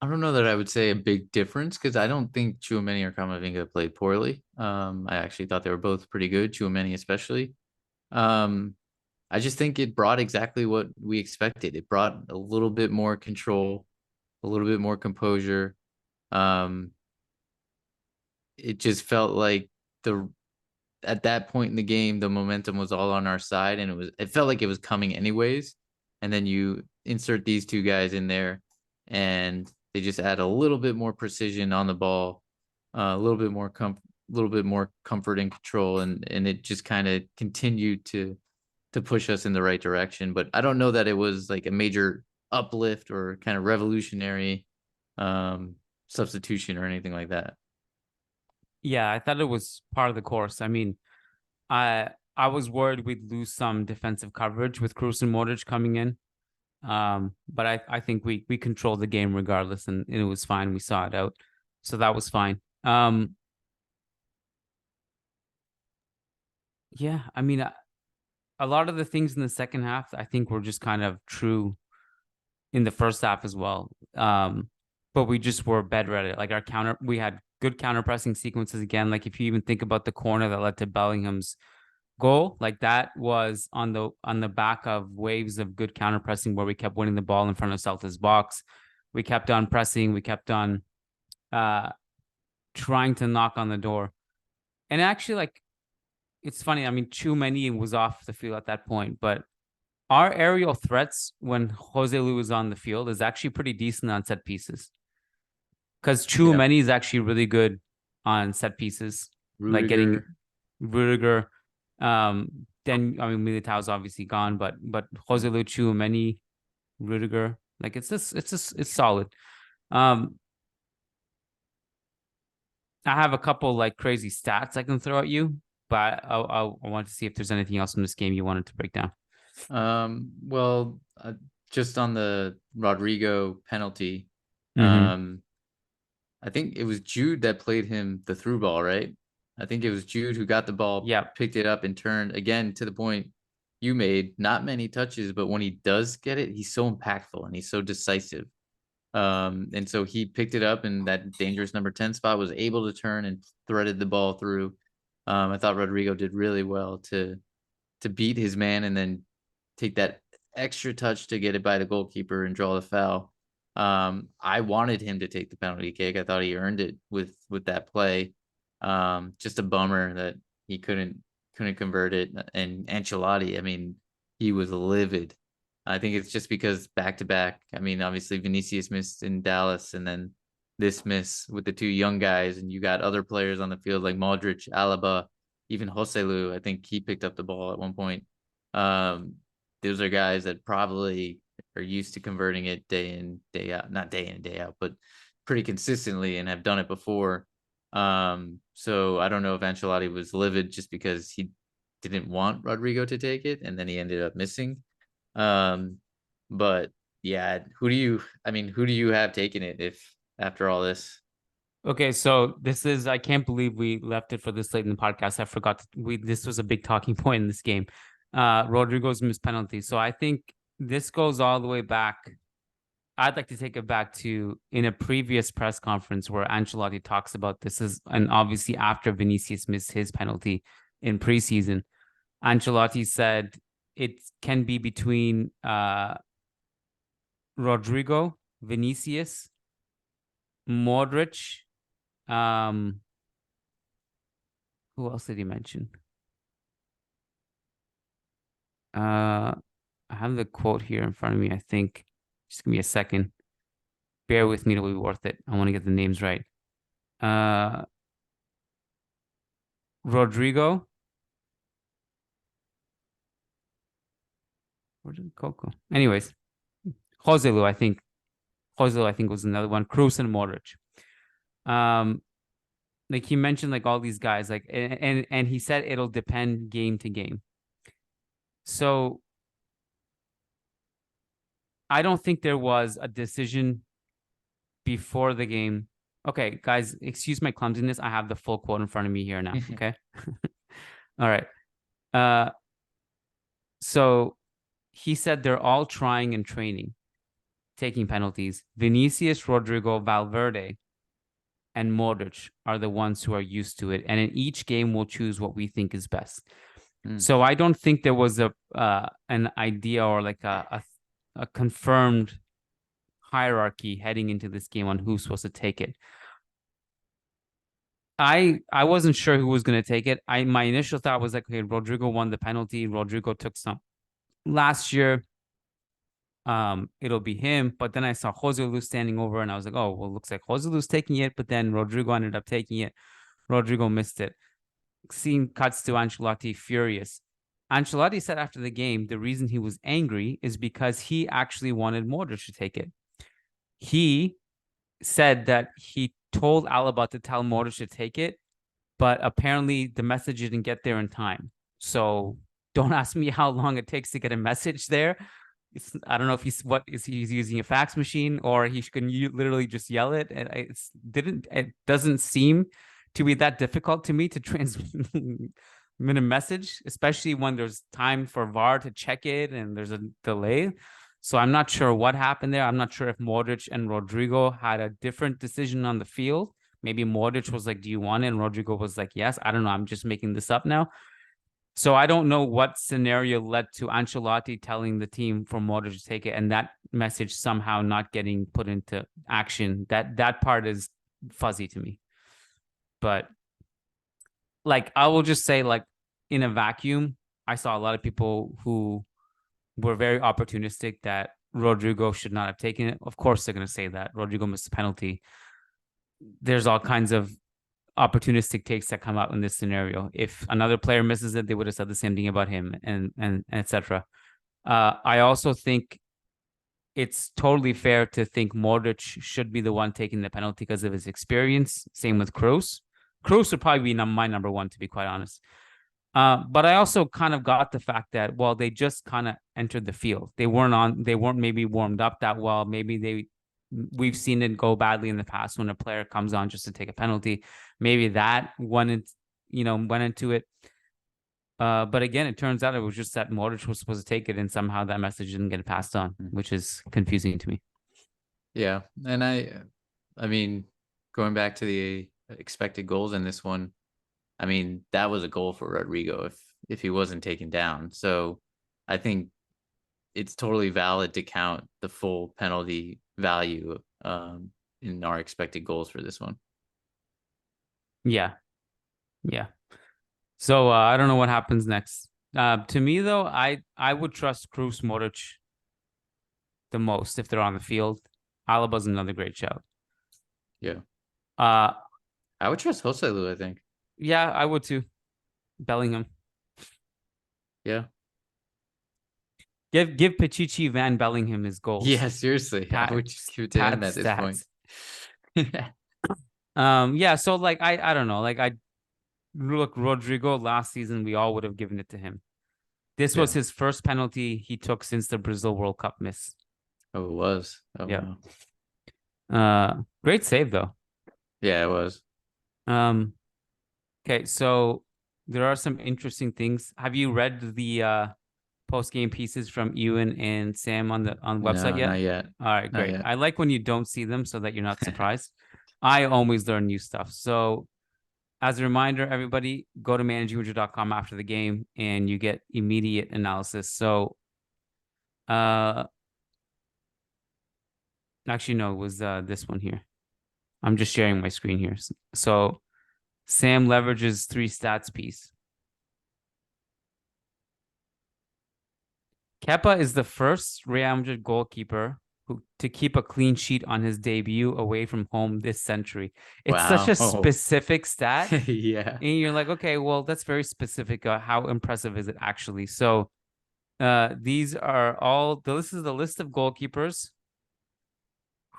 I don't know that I would say a big difference because I don't think Tchouameni or Camavinga played poorly. I actually thought they were both pretty good, Tchouameni especially. I just think it brought exactly what we expected. It brought a little bit more control, a little bit more composure. It just felt like at that point in the game, the momentum was all on our side, and it felt like it was coming anyways. And then you insert these two guys in there, and they just add a little bit more precision on the ball, a little bit more comfort and control, and it just kind of continued to push us in the right direction. But I don't know that it was like a major uplift or kind of revolutionary substitution or anything like that. Yeah, I thought it was part of the course. I mean, I was worried we'd lose some defensive coverage with Kroos and Modric coming in. But I think we controlled the game regardless, and it was fine. We saw it out, so that was fine. Yeah, I mean, a lot of the things in the second half, I think, were just kind of true in the first half as well. But we just were better at it. Like we had good counter pressing sequences again. Like if you even think about the corner that led to Bellingham's goal, like that was on the back of waves of good counter pressing where we kept winning the ball in front of Celta's box. We kept on pressing. We kept on trying to knock on the door. And actually, like, it's funny. I mean, Tchouameni was off the field at that point, but our aerial threats when Joselu is on the field is actually pretty decent on set pieces. Because Tchouameni is actually really good on set pieces, Rudiger. like getting Rudiger. Then I mean Militao's obviously gone, but Joselu, Tchouameni, Rudiger, like it's solid. I have a couple like crazy stats I can throw at you, but I want to see if there's anything else in this game you wanted to break down. Well, just on the Rodrygo penalty, I think it was Jude that played him the through ball, right? I think it was Jude who got the ball, picked it up and turned again to the point you made. Not many touches, but when he does get it, he's so impactful and he's so decisive. And so he picked it up in that dangerous number 10 spot, was able to turn and threaded the ball through. I thought Rodrygo did really well to beat his man and then take that extra touch to get it by the goalkeeper and draw the foul. I wanted him to take the penalty kick. I thought he earned it with that play. Just a bummer that he couldn't convert it. And Ancelotti, I mean, he was livid. I think it's just because back to back. I mean, obviously Vinicius missed in Dallas, and then this miss with the two young guys, and you got other players on the field like Modric, Alaba, even Joselu. I think he picked up the ball at one point. Those are guys that probably are used to converting it day in, day out, not day in, day out, but pretty consistently and have done it before. So I don't know if Ancelotti was livid just because he didn't want Rodrygo to take it and then he ended up missing. But yeah, who do you have taken it if after all this? Okay, so I can't believe we left it for this late in the podcast. I forgot this was a big talking point in this game. Rodrygo's missed penalty. So I think this goes all the way back. I'd like to take it back to in a previous press conference where Ancelotti talks about this and obviously after Vinicius missed his penalty in preseason. Ancelotti said it can be between Rodrygo, Vinicius, Modric. Who else did he mention? I have the quote here in front of me, I think. Just give me a second. Bear with me, it'll be worth it. I want to get the names right. Rodrygo. Where did Coco? Anyways, Joselu, I think. Joselu, I think, was another one. Kroos and Modric. Like he mentioned, like all these guys, like and he said it'll depend game to game. So I don't think there was a decision before the game. Okay, guys, excuse my clumsiness. I have the full quote in front of me here now. Okay. All right. So he said they're all trying and training, taking penalties. Vinicius, Rodrygo, Valverde, and Modric are the ones who are used to it. And in each game, we'll choose what we think is best. So I don't think there was an idea or like a confirmed hierarchy heading into this game on who's supposed to take it. I wasn't sure who was going to take it. My initial thought was like, okay, Rodrygo won the penalty. Rodrygo took some last year. It'll be him. But then I saw Joselu standing over, and I was like, oh, well, looks like Joselu's taking it. But then Rodrygo ended up taking it. Rodrygo missed it. Scene cuts to Ancelotti furious. Ancelotti said after the game, the reason he was angry is because he actually wanted Modric to take it. He said that he told Alaba to tell Modric to take it, but apparently the message didn't get there in time. So don't ask me how long it takes to get a message there. I don't know if he's using a fax machine or he can literally just yell it. It doesn't seem to be that difficult to me to transmit a message, especially when there's time for VAR to check it and there's a delay. So I'm not sure what happened there. I'm not sure if Modric and Rodrygo had a different decision on the field. Maybe Modric was like, do you want it? And Rodrygo was like, yes. I don't know. I'm just making this up now. So I don't know what scenario led to Ancelotti telling the team for Modric to take it and that message somehow not getting put into action. That part is fuzzy to me. But like, I will just say, like, in a vacuum, I saw a lot of people who were very opportunistic that Rodrygo should not have taken it. Of course, they're going to say that Rodrygo missed a penalty. There's all kinds of opportunistic takes that come out in this scenario. If another player misses it, they would have said the same thing about him, and etc. I also think it's totally fair to think Modric should be the one taking the penalty because of his experience. Same with Kroos. Kroos would probably be my number one, to be quite honest. But I also kind of got the fact that, well, they just kind of entered the field. They weren't maybe warmed up that well. Maybe we've seen it go badly in the past when a player comes on just to take a penalty. Maybe that went into it. But again, it turns out it was just that Modric was supposed to take it, and somehow that message didn't get passed on, which is confusing to me. Yeah, and I mean, going back to the expected goals in this one, I mean, that was a goal for Rodrygo if he wasn't taken down. So I think it's totally valid to count the full penalty value in our expected goals for this one. Yeah. So I don't know what happens next. To me, though, I would trust Kroos, Modric the most if they're on the field. Alaba's another great shout. Yeah. I would trust Joselu, I think. Yeah, I would too. Bellingham. Yeah. Give Pichichi Van Bellingham his goals. Yeah, seriously. I would just give it to him at this point. Yeah, so like I don't know. Like look, Rodrygo last season, we all would have given it to him. This was his first penalty he took since the Brazil World Cup miss. Oh, it was. Oh, yeah. Wow. Great save though. Yeah, it was. Okay, so there are some interesting things. Have you read the post-game pieces from Ewan and Sam on the website yet? Not yet. All right, great. I like when you don't see them so that you're not surprised. I always learn new stuff. So As a reminder, everybody, go to managingmadrid.com after the game and you get immediate analysis. So, actually, no, it was this one here. I'm just sharing my screen here. So, Sam leverages 3 stats piece. Kepa is the first Real Madrid goalkeeper to keep a clean sheet on his debut away from home this century. It's such a specific stat. Yeah. And you're like, okay, well, that's very specific. How impressive is it actually? So these are all, this is the list of goalkeepers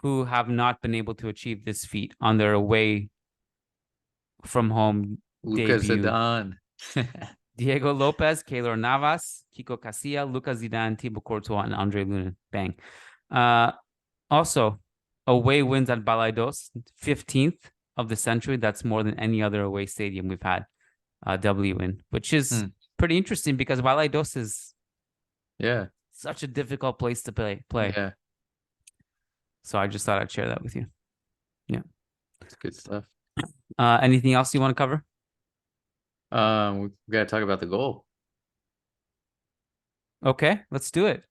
who have not been able to achieve this feat on their away from home Lucas debut. Zidane. Diego Lopez, Keylor Navas, Kiko Casilla, Lucas Zidane, Thibaut Courtois, and Andre Lunin. Bang. Also, away wins at Balaidos, 15th of the century. That's more than any other away stadium we've had W in, which is pretty interesting because Balaidos is such a difficult place to play. Yeah. So I just thought I'd share that with you. Yeah. That's good stuff. Anything else you want to cover? We got to talk about the goal. Okay, let's do it.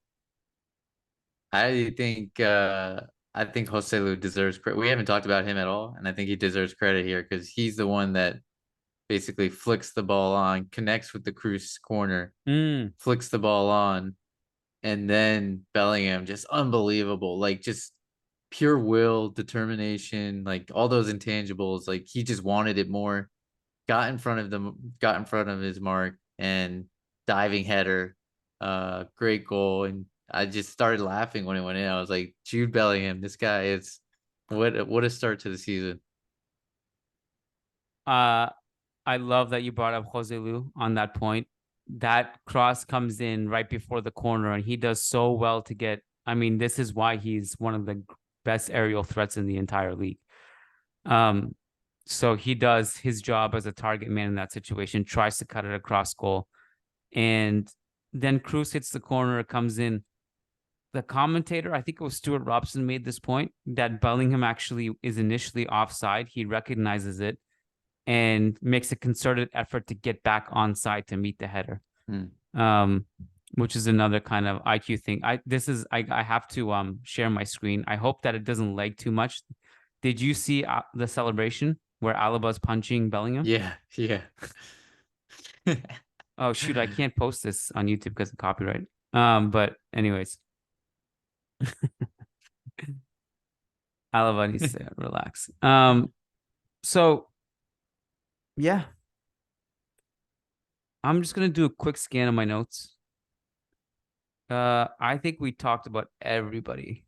I think Joselu deserves credit. We haven't talked about him at all, and I think he deserves credit here because he's the one that basically flicks the ball on, connects with the Kroos corner, flicks the ball on, and then Bellingham, just unbelievable, like just pure will, determination, like all those intangibles. Like he just wanted it more, got in front of his mark, and diving header, great goal. And I just started laughing when it went in. I was like, Jude Bellingham, this guy is what a start to the season. I love that you brought up Joselu on that point. That cross comes in right before the corner, and he does so well to get. I mean, this is why he's one of the best aerial threats in the entire league. So he does his job as a target man in that situation, tries to cut it across goal, and then Kroos hits the corner, it comes in. The commentator, I think it was Stuart Robson, made this point that Bellingham actually is initially offside. He recognizes it and makes a concerted effort to get back onside to meet the header, which is another kind of IQ thing. I have to share my screen. I hope that it doesn't lag too much. Did you see the celebration where Alaba's punching Bellingham? Yeah. Oh shoot, I can't post this on YouTube because of copyright. But anyways, Alaba needs to relax. So yeah, I'm just gonna do a quick scan of my notes. I think we talked about everybody.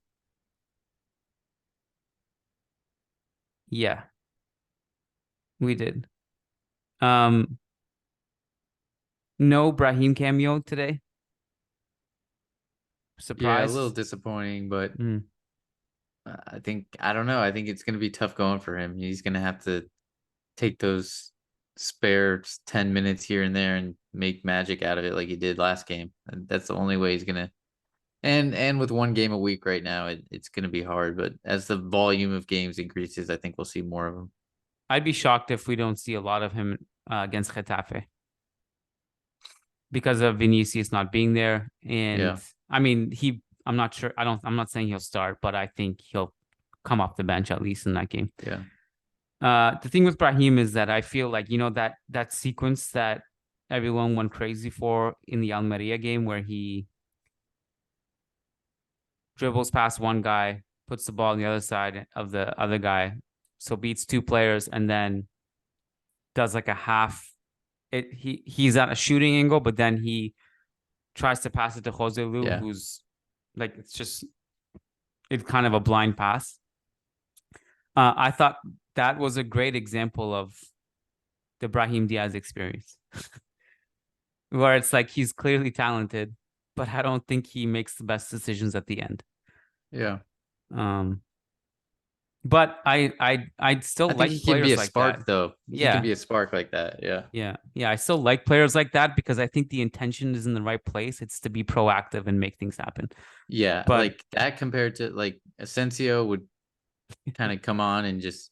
Yeah, we did. No Brahim cameo today. Surprise. Yeah, a little disappointing, but I don't know. I think it's going to be tough going for him. He's going to have to take those spare 10 minutes here and there and make magic out of it like he did last game. And that's the only way he's going to. And with one game a week right now, it's going to be hard. But as the volume of games increases, I think we'll see more of him. I'd be shocked if we don't see a lot of him against Getafe because of Vinicius not being there. And I mean, I'm not sure. I'm not saying he'll start, but I think he'll come off the bench at least in that game. Yeah. The thing with Brahim is that I feel like, that sequence that everyone went crazy for in the Almeria game where he dribbles past one guy, puts the ball on the other side of the other guy, so beats 2 players, and then does like a half. He's at a shooting angle, but then he tries to pass it to Joselu, who's like, it's kind of a blind pass. I thought that was a great example of the Brahim Diaz experience, where it's like he's clearly talented, but I don't think he makes the best decisions at the end. Yeah. But I'd still like he players can be a like spark that. though. He can be a spark like that. Yeah. I still like players like that because I think the intention is in the right place. It's to be proactive and make things happen. Yeah, but like that compared to like Asensio would kind of come on and just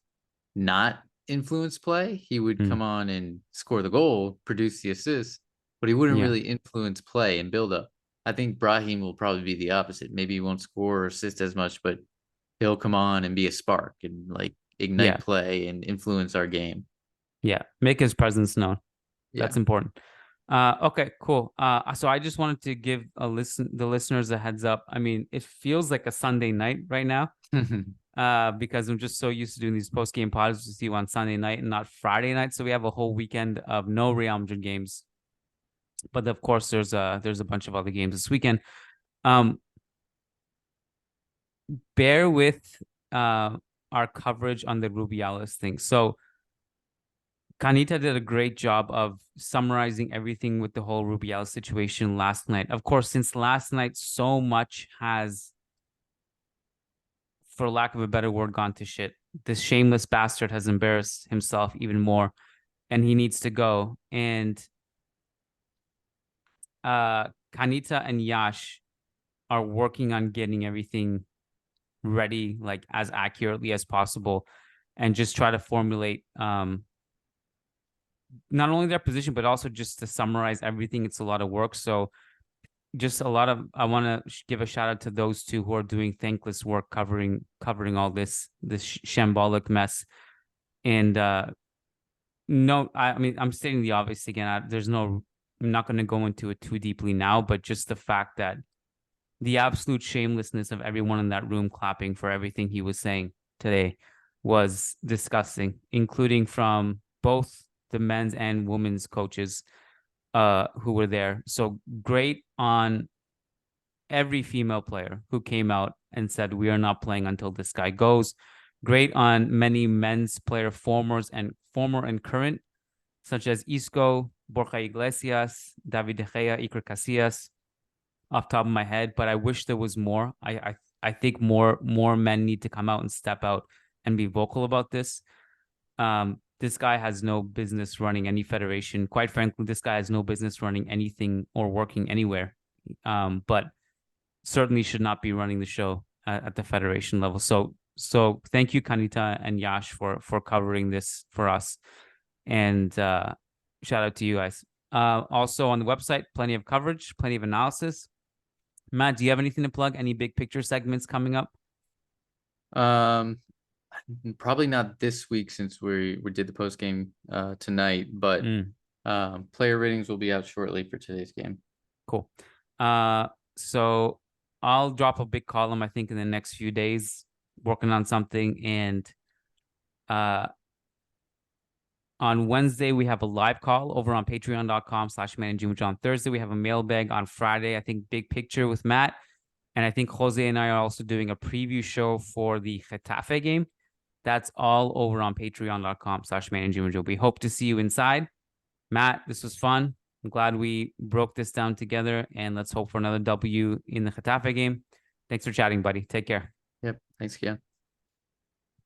not influence play. He would Mm. come on and score the goal, produce the assist, but he wouldn't Yeah. really influence play and build up. I think Brahim will probably be the opposite. Maybe he won't score or assist as much, but he'll come on and be a spark and like Yeah. ignite play and influence our game. Yeah. Make his presence known. Yeah. That's important. Okay, cool. So I just wanted to give the listeners a heads up. I mean, it feels like a Sunday night right now. Because I'm just so used to doing these post game pods with you on Sunday night and not Friday night. So we have a whole weekend of no Real Madrid games. But of course, there's a bunch of other games this weekend. Bear with our coverage on the Rubiales thing. So Kanita did a great job of summarizing everything with the whole Rubiales situation last night. Of course, since last night, so much has, for lack of a better word, gone to shit. This shameless bastard has embarrassed himself even more, and he needs to go. And Kanita and Yash are working on getting everything ready, like as accurately as possible, and just try to formulate not only their position, but also just to summarize everything. It's a lot of work. So just a lot of, I want to give a shout out to those two who are doing thankless work covering all this shambolic mess. And no, I mean, I'm stating the obvious again. I'm not going to go into it too deeply now, but just the fact that the absolute shamelessness of everyone in that room clapping for everything he was saying today was disgusting, including from both the men's and women's coaches who were there. So great on every female player who came out and said, we are not playing until this guy goes. Great on many men's player former and current, such as Isco, Borja Iglesias, David De Gea, Iker Casillas, off top of my head, but I wish there was more. I think more men need to come out and step out and be vocal about this. This guy has no business running any federation. Quite frankly, this guy has no business running anything or working anywhere. But certainly should not be running the show at the federation level. So thank you, Kanita and Yash, for covering this for us. And shout out to you guys. Also on the website, plenty of coverage, plenty of analysis. Matt, do you have anything to plug? Any big picture segments coming up? Probably not this week since we did the post game tonight, but player ratings will be out shortly for today's game. Cool. So I'll drop a big column, I think, in the next few days, working on something. And on Wednesday, we have a live call over on patreon.com/managing. On Thursday, we have a mailbag. On Friday, I think big picture with Matt. And I think Jose and I are also doing a preview show for the Getafe game. That's all over on patreon.com/managing. We hope to see you inside. Matt, this was fun. I'm glad we broke this down together, and let's hope for another W in the Getafe game. Thanks for chatting, buddy. Take care. Yep. Thanks, Kiyan.